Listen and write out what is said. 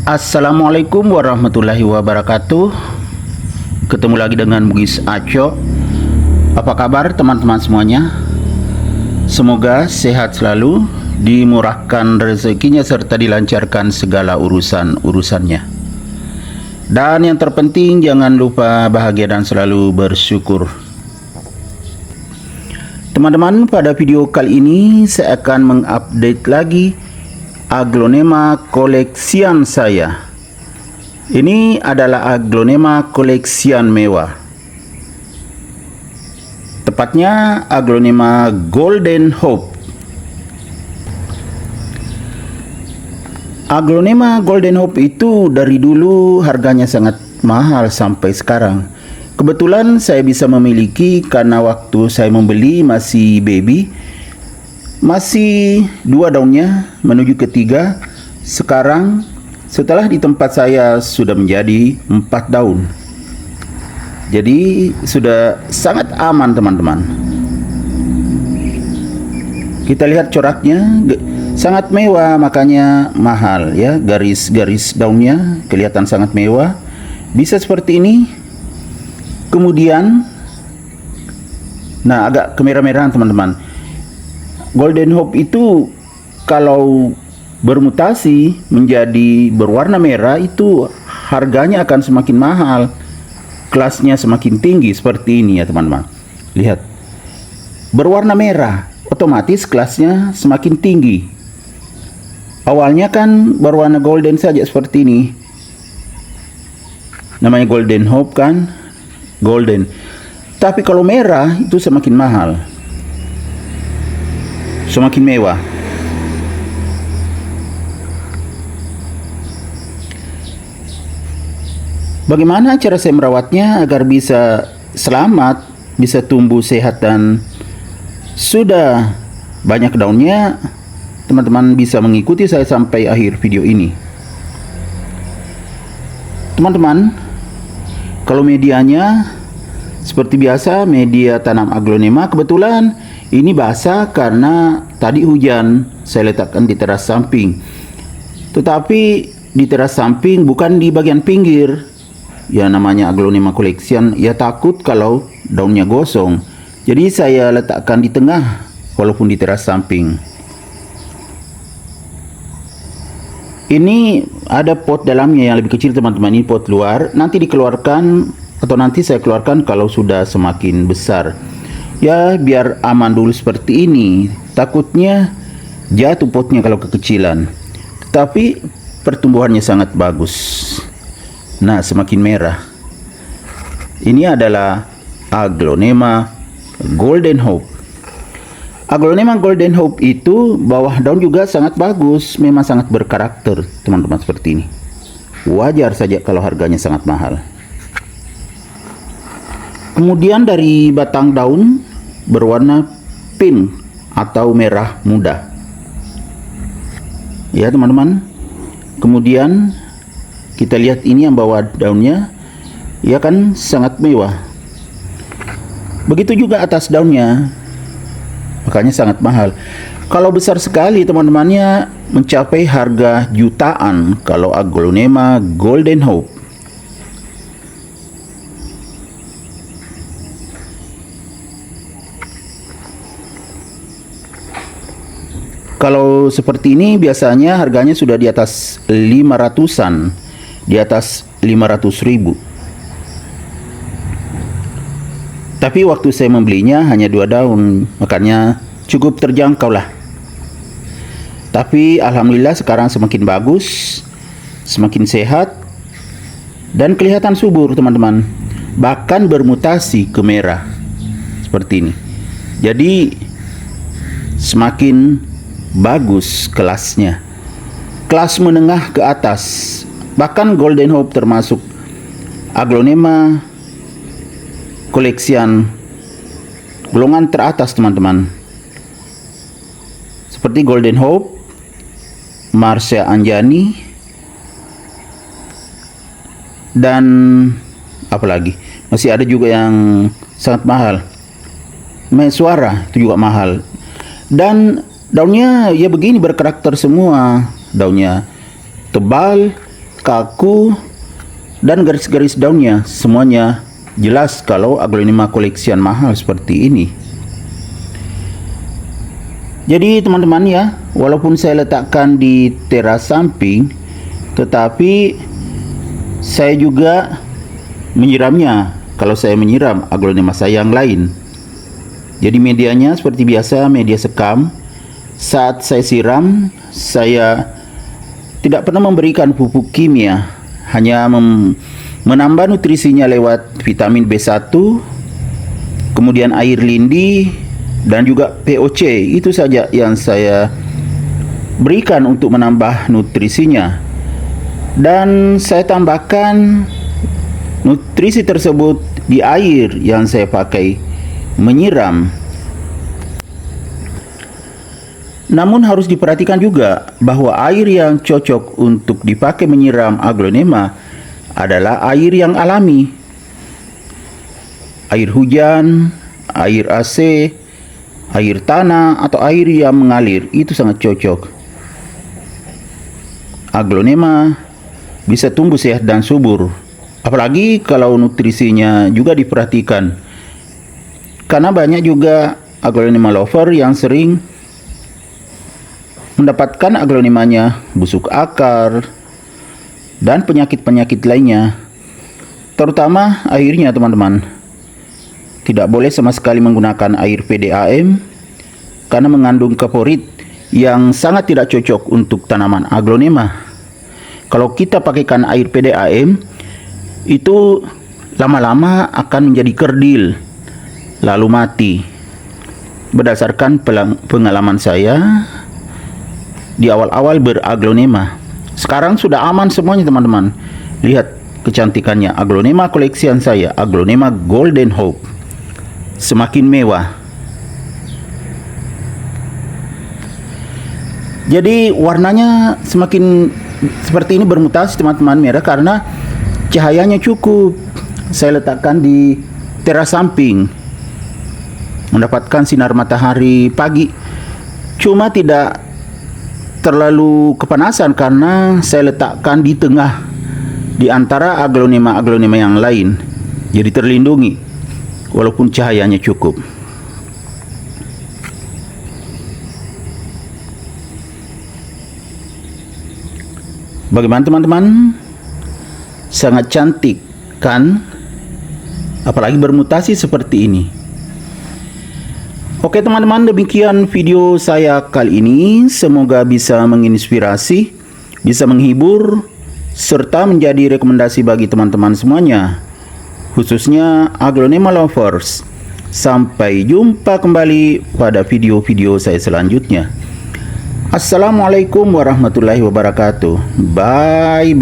Assalamualaikum warahmatullahi wabarakatuh. Ketemu lagi dengan Bugis Aco. Apa kabar teman-teman semuanya? Semoga sehat selalu, dimurahkan rezekinya serta dilancarkan segala urusan-urusannya. Dan yang terpenting jangan lupa bahagia dan selalu bersyukur. Teman-teman, pada video kali ini saya akan mengupdate lagi aglonema koleksian saya. Ini adalah aglonema koleksian mewah. Tepatnya aglonema Golden Hope. Aglonema Golden Hope itu dari dulu harganya sangat mahal sampai sekarang. Kebetulan saya bisa memiliki karena waktu saya membeli masih baby. Masih 2 daunnya menuju ke 3. Sekarang setelah di tempat saya sudah menjadi 4 daun. Jadi sudah sangat aman teman-teman. Kita lihat coraknya sangat mewah, makanya mahal ya. Garis-garis daunnya kelihatan sangat mewah. Bisa seperti ini. Kemudian agak kemerah-merahan teman-teman. Golden Hope itu kalau bermutasi menjadi berwarna merah itu harganya akan semakin mahal. Kelasnya semakin tinggi seperti ini ya teman-teman. Lihat. Berwarna merah, otomatis kelasnya semakin tinggi. Awalnya kan berwarna golden saja seperti ini. Namanya Golden Hope kan? Golden. Tapi kalau merah itu semakin mahal. Semakin mewah. Bagaimana cara saya merawatnya agar bisa selamat, bisa tumbuh sehat dan sudah banyak daunnya? Teman-teman bisa mengikuti saya sampai akhir video ini. Teman-teman, kalau medianya seperti biasa media tanam aglonema, kebetulan ini basah karena tadi hujan. Saya letakkan di teras samping. Tetapi di teras samping bukan di bagian pinggir. Ya namanya aglonema koleksian, ya takut kalau daunnya gosong. Jadi saya letakkan di tengah walaupun di teras samping. Ini ada pot dalamnya yang lebih kecil teman-teman. Ini pot luar. Nanti dikeluarkan atau nanti saya keluarkan kalau sudah semakin besar. Ya biar aman dulu seperti ini. Takutnya jatuh potnya kalau kekecilan. Tapi pertumbuhannya sangat bagus. Nah semakin merah. Ini adalah aglonema Golden Hope. Aglonema Golden Hope itu bawah daun juga sangat bagus. Memang sangat berkarakter teman-teman seperti ini. Wajar saja kalau harganya sangat mahal. Kemudian dari batang daun berwarna pink atau merah muda. Ya teman-teman. Kemudian kita lihat ini yang bawah daunnya. Ya kan sangat mewah. Begitu juga atas daunnya. Makanya sangat mahal. Kalau besar sekali teman-temannya mencapai harga jutaan kalau aglonema Golden Hope. Kalau seperti ini biasanya harganya sudah di atas 500-an, di atas 500.000. Tapi waktu saya membelinya hanya 2 daun, makanya cukup terjangkau lah. Tapi alhamdulillah sekarang semakin bagus, semakin sehat, dan kelihatan subur teman-teman. Bahkan bermutasi ke merah, seperti ini. Jadi semakin bagus kelasnya. Kelas menengah ke atas. Bahkan Golden Hope termasuk aglonema koleksian golongan teratas teman-teman. Seperti Golden Hope, Marsha Anjani, dan apalagi masih ada juga yang sangat mahal. Mesuara itu juga mahal. Dan daunnya ya begini berkarakter semua. Daunnya tebal, kaku, dan garis-garis daunnya semuanya jelas kalau aglonema koleksian mahal seperti ini. Jadi teman-teman ya, walaupun saya letakkan di teras samping, tetapi saya juga menyiramnya kalau saya menyiram aglonema saya yang lain. Jadi medianya seperti biasa, media sekam. Saat saya siram, saya tidak pernah memberikan pupuk kimia, hanya menambah nutrisinya lewat vitamin B1, kemudian air lindi, dan juga POC. Itu saja yang saya berikan untuk menambah nutrisinya. Dan saya tambahkan nutrisi tersebut di air yang saya pakai menyiram. Namun harus diperhatikan juga bahwa air yang cocok untuk dipakai menyiram aglonema adalah air yang alami. Air hujan, air AC, air tanah, atau air yang mengalir, itu sangat cocok. Aglonema bisa tumbuh sehat dan subur, apalagi kalau nutrisinya juga diperhatikan. Karena banyak juga aglonema lover yang sering mendapatkan aglonemanya busuk akar dan penyakit-penyakit lainnya, terutama airnya teman-teman. Tidak boleh sama sekali menggunakan air PDAM karena mengandung kaporit yang sangat tidak cocok untuk tanaman aglonema. Kalau kita pakaikan air PDAM, itu lama-lama akan menjadi kerdil lalu mati. Berdasarkan pengalaman saya di awal-awal beraglonema. Sekarang sudah aman semuanya teman-teman. Lihat kecantikannya aglonema koleksian saya, aglonema Golden Hope. Semakin mewah. Jadi warnanya semakin seperti ini bermutasi teman-teman, merah karena cahayanya cukup. Saya letakkan di teras samping, mendapatkan sinar matahari pagi. Cuma tidak terlalu kepanasan karena saya letakkan di tengah di antara aglonema-aglonema yang lain. Jadi terlindungi walaupun cahayanya cukup. Bagaimana teman-teman? Sangat cantik kan? Apalagi bermutasi seperti ini. Oke teman-teman, demikian video saya kali ini. Semoga bisa menginspirasi, bisa menghibur, serta menjadi rekomendasi bagi teman-teman semuanya, khususnya aglonema lovers. Sampai jumpa kembali pada video-video saya selanjutnya. Assalamualaikum warahmatullahi wabarakatuh. Bye-bye.